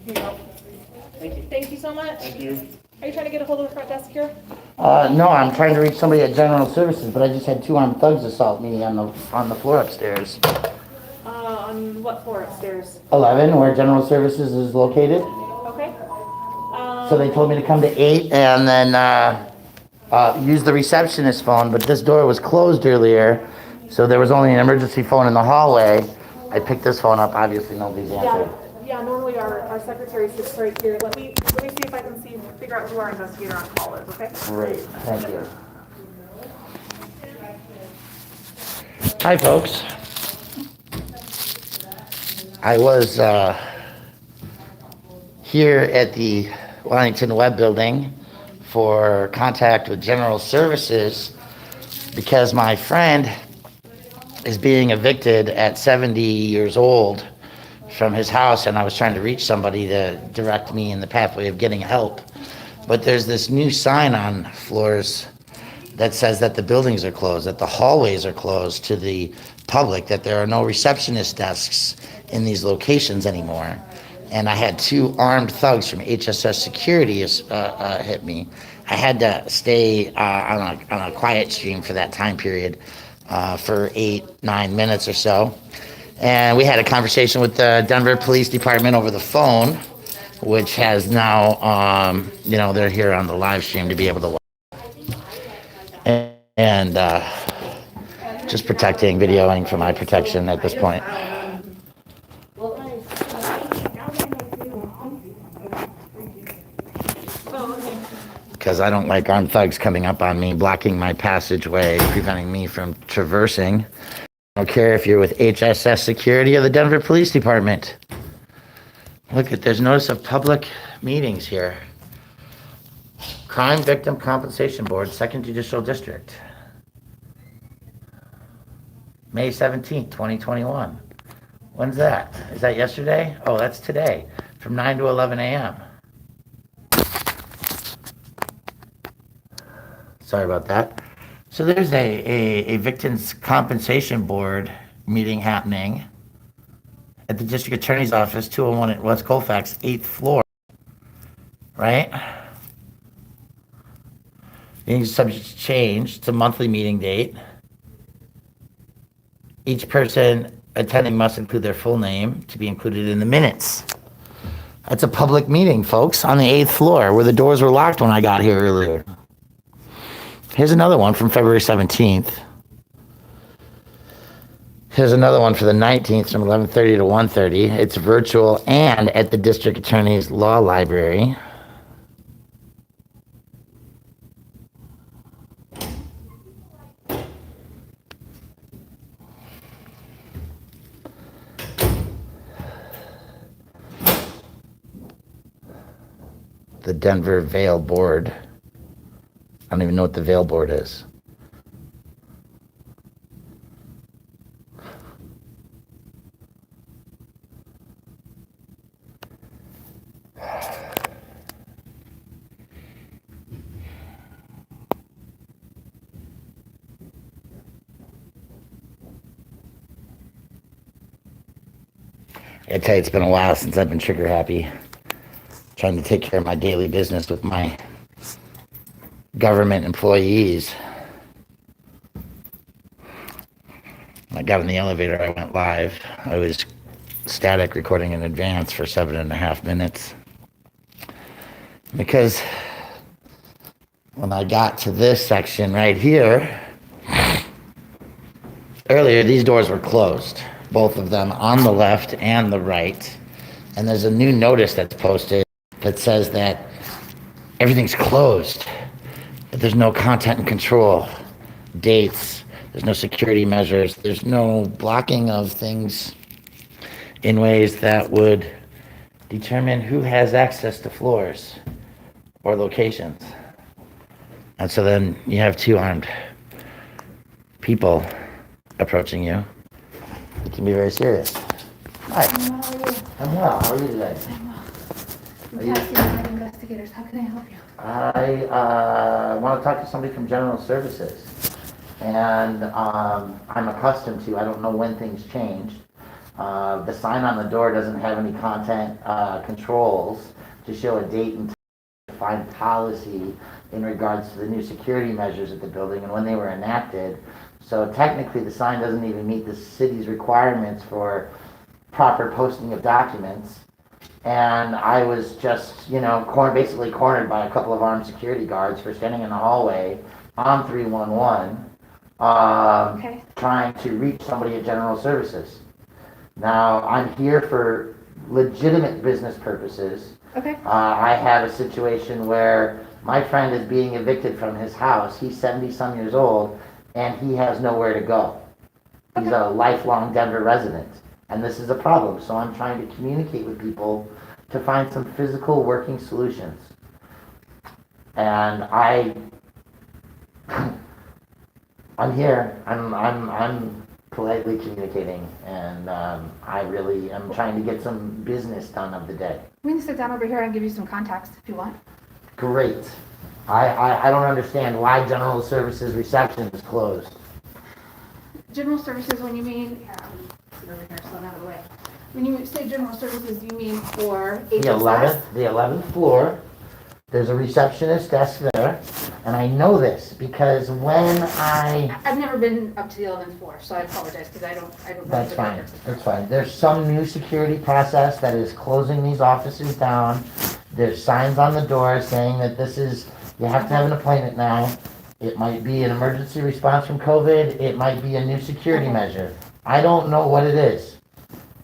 Here you go. Thank you. Thank you so much. Thank you. Are you trying to get a hold of the front desk here? No, I'm trying to reach somebody at General Services, but I just had two armed thugs assault me on the floor upstairs. On what floor upstairs? 11, where General Services is located. Okay. So they told me to come to 8 and then use the receptionist phone, but this door was closed earlier, so there was only an emergency phone in the hallway. I picked this phone up, obviously nobody's answered. Yeah, normally our secretary sits right here. Let me see if I can figure out who our investigator on call is, okay? Great, thank you. Hi, folks. I was here at the Wellington Webb Building for contact with General Services because my friend is being evicted at 70 years old from his house, and I was trying to reach somebody to direct me in the pathway of getting help. But there's this new sign on floors that says that the buildings are closed, that the hallways are closed to the public, that there are no receptionist desks in these locations anymore. And I had two armed thugs from HSS Security hit me. I had to stay on a quiet stream for that time period for 8-9 minutes or so. And we had a conversation with the Denver Police Department over the phone, which has now, they're here on the live stream to be able to watch. And just protecting, videoing for my protection at this point. Because I don't like armed thugs coming up on me, blocking my passageway, preventing me from traversing. I don't care if you're with HSS Security or the Denver Police Department. Look, there's notice of public meetings here. Crime Victim Compensation Board, 2nd Judicial District. May 17th, 2021. When's that? Is that yesterday? Oh, that's today, from 9 to 11 a.m. Sorry about that. So there's a Victims Compensation Board meeting happening at the District Attorney's Office, 201 at West Colfax, 8th floor, right? Meeting subject to change. It's a monthly meeting date. Each person attending must include their full name to be included in the minutes. That's a public meeting, folks, on the 8th floor where the doors were locked when I got here earlier. Here's another one from February 17th. Here's another one for the 19th from 11:30 to 1:30. It's virtual and at the District Attorney's Law Library. The Denver Vail Board. I don't even know what the Vail Board is. I tell you, it's been a while since I've been trigger happy. Trying to take care of my daily business with my government employees. When I got in the elevator, I went live. I was static recording in advance for 7.5 minutes. Because when I got to this section right here, earlier these doors were closed, both of them on the left and the right. And there's a new notice that's posted that says that everything's closed. There's no content and control, dates, there's no security measures, there's no blocking of things in ways that would determine who has access to floors or locations. And so then you have two armed people approaching you. It can be very serious. Hi. How are you? I'm well. How are you today? I'm well. I'm Cassie, investigators. How can I help you? I want to talk to somebody from General Services. And I'm accustomed to, I don't know when things changed, The sign on the door doesn't have any content controls to show a date and define policy in regards to the new security measures at the building and when they were enacted. So technically, the sign doesn't even meet the city's requirements for proper posting of documents. And I was just, basically cornered by a couple of armed security guards for standing in the hallway on 311, Okay. trying to reach somebody at General Services. Now, I'm here for legitimate business purposes. Okay. I have a situation where my friend is being evicted from his house. He's 70-some years old, and he has nowhere to go. He's a lifelong Denver resident, and this is a problem. So I'm trying to communicate with people to find some physical working solutions. And I'm here. I'm politely communicating, and I really am trying to get some business done of the day. We can sit down over here and give you some contacts if you want. Great. I don't understand why General Services reception is closed. General services, when you mean, here, I'll sit over here so I'm out of the way. When you say general services, you mean for HSS? The 11th floor, there's a receptionist desk there, and I know this because when I've never been up to the 11th floor, so I apologize because I don't. That's fine, that's fine. There's some new security process that is closing these offices down. There's signs on the door saying that you have to have an appointment now. It might be an emergency response from COVID, it might be a new security measure. I don't know what it is,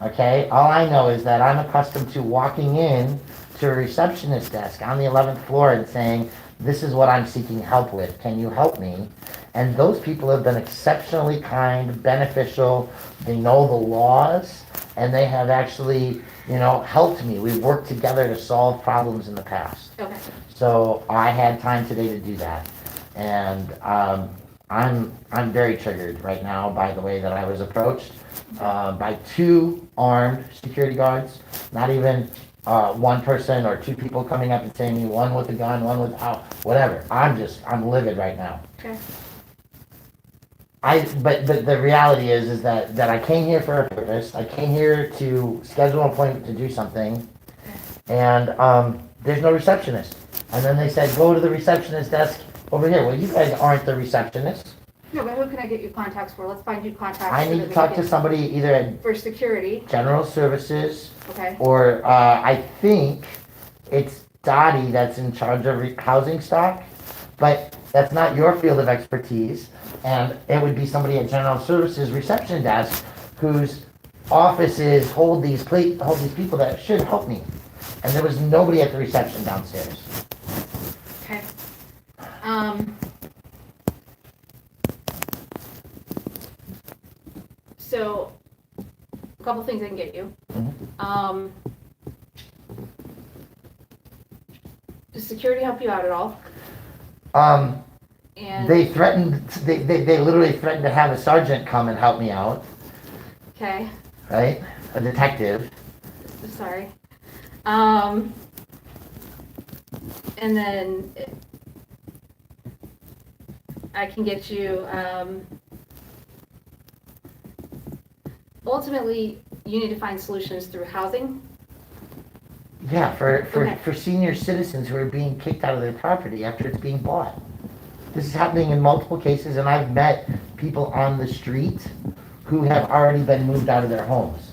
okay? All I know is that I'm accustomed to walking in to a receptionist desk on the 11th floor and saying, this is what I'm seeking help with, can you help me? And those people have been exceptionally kind, beneficial, they know the laws, and they have actually, helped me. We've worked together to solve problems in the past. Okay. So I had time today to do that. And I'm very triggered right now by the way that I was approached by two armed security guards, not even one person or two people coming up and saying me, one with a gun, one without, whatever. I'm livid right now. Okay. But the reality is that I came here for a purpose. I came here to schedule an appointment to do something, and there's no receptionist. And then they said, go to the receptionist desk over here. Well, you guys aren't the receptionist. No, but who can I get you contacts for? Let's find you contacts. I so need that to we talk can- to somebody either at For security, General Services, okay? or I think it's Dottie that's in charge of housing stock, but that's not your field of expertise. And it would be somebody at General Services reception desk whose offices hold these people that should help me. And there was nobody at the reception downstairs. Okay. So, a couple things I can get you. Mhm. Does security help you out at all? And, They literally threatened to have a sergeant come and help me out, okay, right? A detective. sorry. And then I can get you, ultimately, you need to find solutions through housing. Yeah, Okay. for senior citizens who are being kicked out of their property after it's being bought. This is happening in multiple cases, and I've met people on the street who have already been moved out of their homes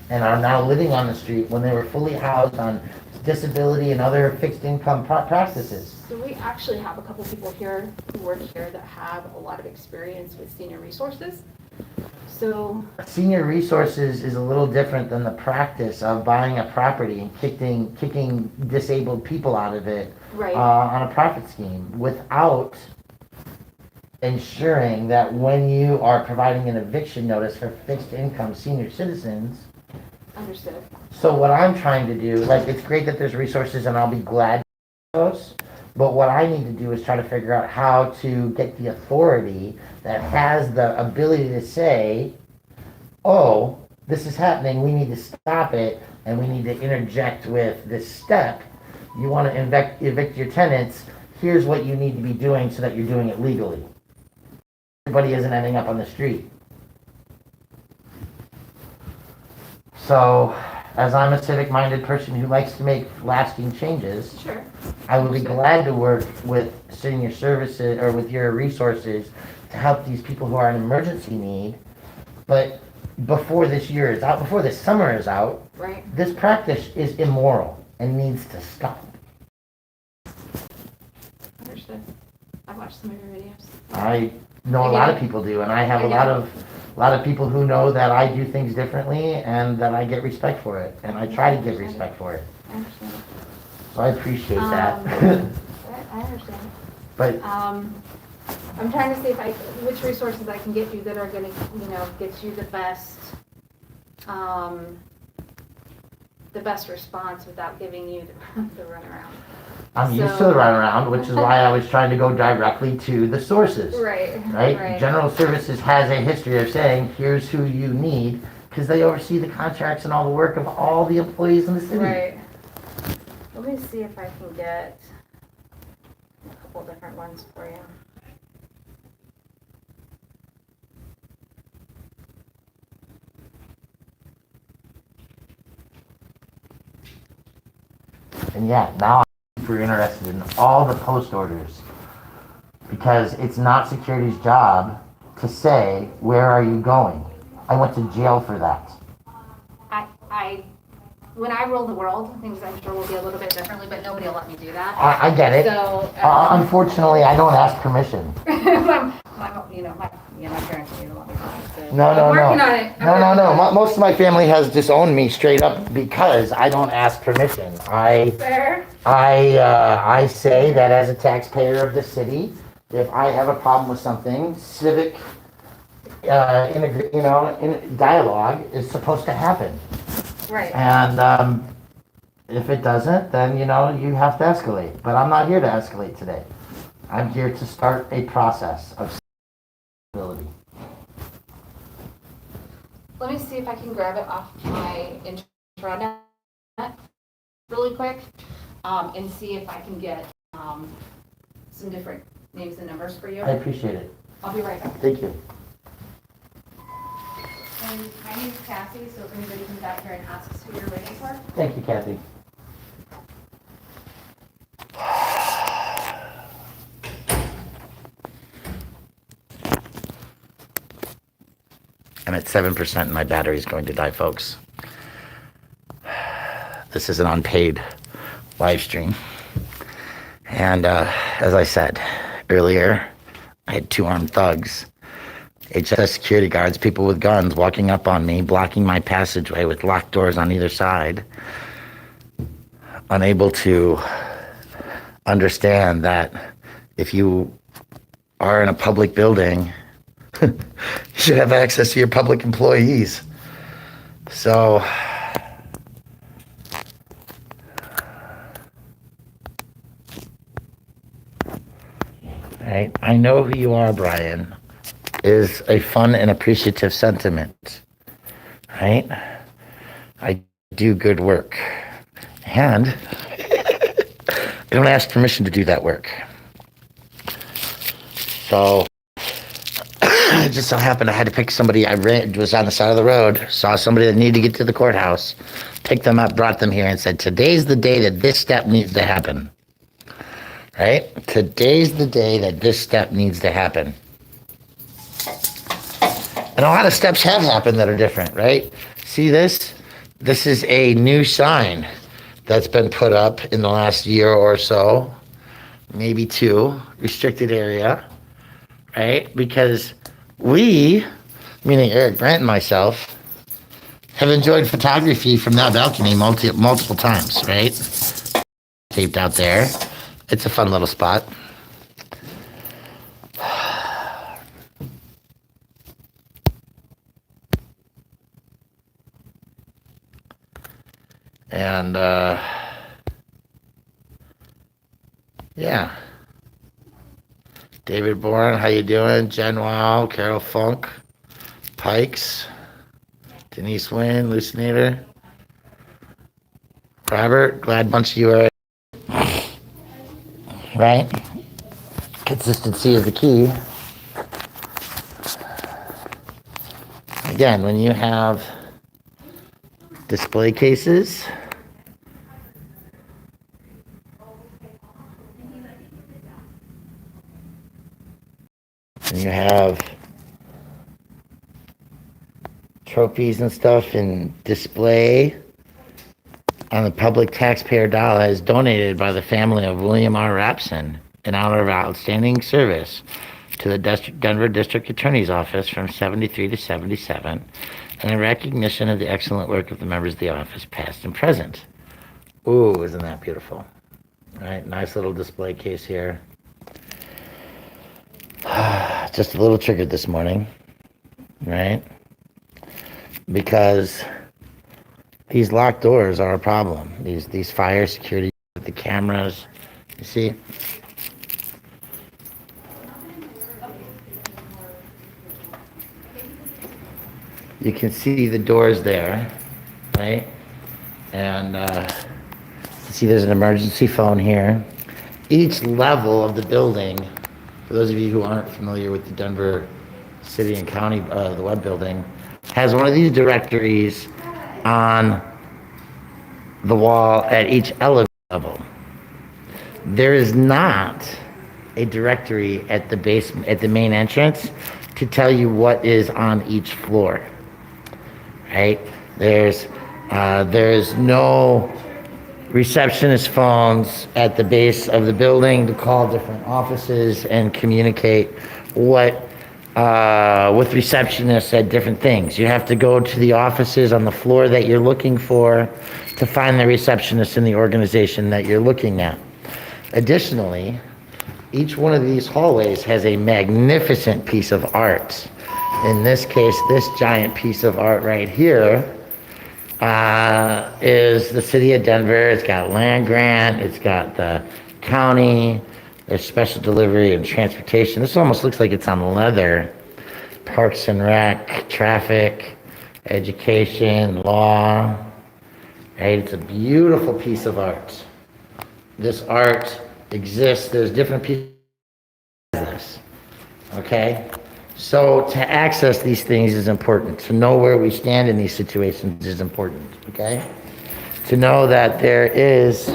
and are now living on the street when they were fully housed on disability and other fixed income practices. So we actually have a couple people here who work here that have a lot of experience with senior resources. So, Senior resources is a little different than the practice of buying a property and kicking disabled people out of it right, on a profit scheme without ensuring that when you are providing an eviction notice for fixed income senior citizens. understood. So what I'm trying to do, like, it's great that there's resources and I'll be glad to those, but what I need to do is try to figure out how to get the authority that has the ability to say, oh, this is happening, we need to stop it, and we need to interject with this step. You want to evict your tenants, here's what you need to be doing so that you're doing it legally. Everybody isn't ending up on the street. So, as I'm a civic-minded person who likes to make lasting changes, Sure. I would be glad to work with senior services or with your resources to help these people who are in emergency need. But before this year is out, before this summer is out, Right. this practice is immoral and needs to stop. Understood. I've watched some of your videos. I know a lot of people do, and I have a lot of people who know that I do things differently and that I get respect for it, and I try to give respect for it. I understand. So I appreciate that. I understand. But I'm trying to see which resources I can get you that are gonna, get you the best response without giving you the runaround. I'm used to the runaround, which is why I was trying to go directly to the sources. Right? General Services has a history of saying, here's who you need, because they oversee the contracts and all the work of all the employees in the city. Right. Let me see if I can get a couple different ones for you. And yeah, now I'm super interested in all the post orders, because it's not security's job to say, where are you going? I went to jail for that. When I rule the world, things I'm sure will be a little bit differently, but nobody will let me do that. I get it. So, unfortunately, I don't ask permission. my parents didn't let me do it. No. I'm working on it. No. Most of my family has disowned me straight up because I don't ask permission. Fair. I say that as a taxpayer of the city, if I have a problem with something, civic, in dialogue is supposed to happen. Right. And if it doesn't, then you have to escalate. But I'm not here to escalate today. I'm here to start a process of civility. Let me see if I can grab it off my intranet really quick, and see if I can get some different names and numbers for you. I appreciate it. I'll be right back. Thank you. And my name is Cassie, so if anybody comes out here and asks who you're waiting for. Thank you, Kathy. I'm at 7% and my battery's going to die, folks. This is an unpaid live stream. And as I said earlier, I had 2 armed thugs, HSS security guards, people with guns walking up on me, blocking my passageway with locked doors on either side, unable to understand that if you are in a public building, you should have access to your public employees. So, right, I know who you are, Brian, is a fun and appreciative sentiment, right? I do good work, and I don't ask permission to do that work. So, it just so happened I had to pick somebody. Was on the side of the road, saw somebody that needed to get to the courthouse, picked them up, brought them here, and said, today's the day that this step needs to happen. Right? Today's the day that this step needs to happen. And a lot of steps have happened that are different, right? See this? This is a new sign that's been put up in the last year or so, maybe 2, restricted area, right? Because we, meaning Eric Brandt and myself, have enjoyed photography from that balcony multiple times, right? Taped out there. It's a fun little spot. And, yeah. David Bourne, how you doing? Jen Wow, Carol Funk, Pikes, Denise Wynn, Lucinator, Robert, glad bunch of you are, right? Consistency is the key. Again, when you have display cases. And you have trophies and stuff in display on the public taxpayer dollar is donated by the family of William R. Rapson in honor of outstanding service to the Denver District Attorney's Office from 73 to 77 and in recognition of the excellent work of the members of the office, past and present. Ooh, isn't that beautiful? All right, nice little display case here. Just a little triggered this morning, right? Because these locked doors are a problem. These fire security, the cameras, you see? You can see the doors there, right? And you see there's an emergency phone here. Each level of the building, for those of you who aren't familiar with the Denver City and County, the web building, has one of these directories on the wall at each elevator level. There is not a directory at the base, at the main entrance, to tell you what is on each floor. Right? There's no receptionist phones at the base of the building to call different offices and communicate what with receptionists at different things. You have to go to the offices on the floor that you're looking for to find the receptionist in the organization that you're looking at. Additionally, each one of these hallways has a magnificent piece of art. In this case, this giant piece of art right here is the city of Denver. It's got land grant, it's got the county, there's special delivery and transportation. This almost looks like it's on leather. Parks and Rec, traffic, education, law. Right? It's a beautiful piece of art. This art exists. There's different pieces of this. Okay? So to access these things is important. To know where we stand in these situations is important. Okay? To know that there is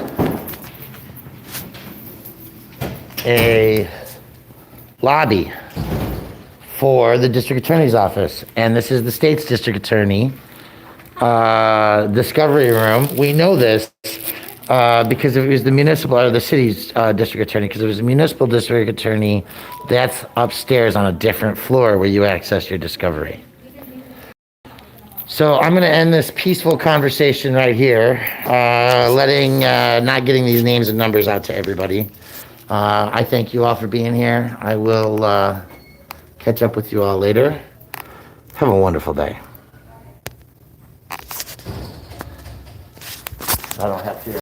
a lobby for the district attorney's office, and this is the state's district attorney discovery room. We know this because it was the municipal or the city's district attorney, because it was a municipal district attorney that's upstairs on a different floor where you access your discovery. So I'm going to end this peaceful conversation right here, not getting these names and numbers out to everybody. I thank you all for being here. I will catch up with you all later. Have a wonderful day. I don't have to.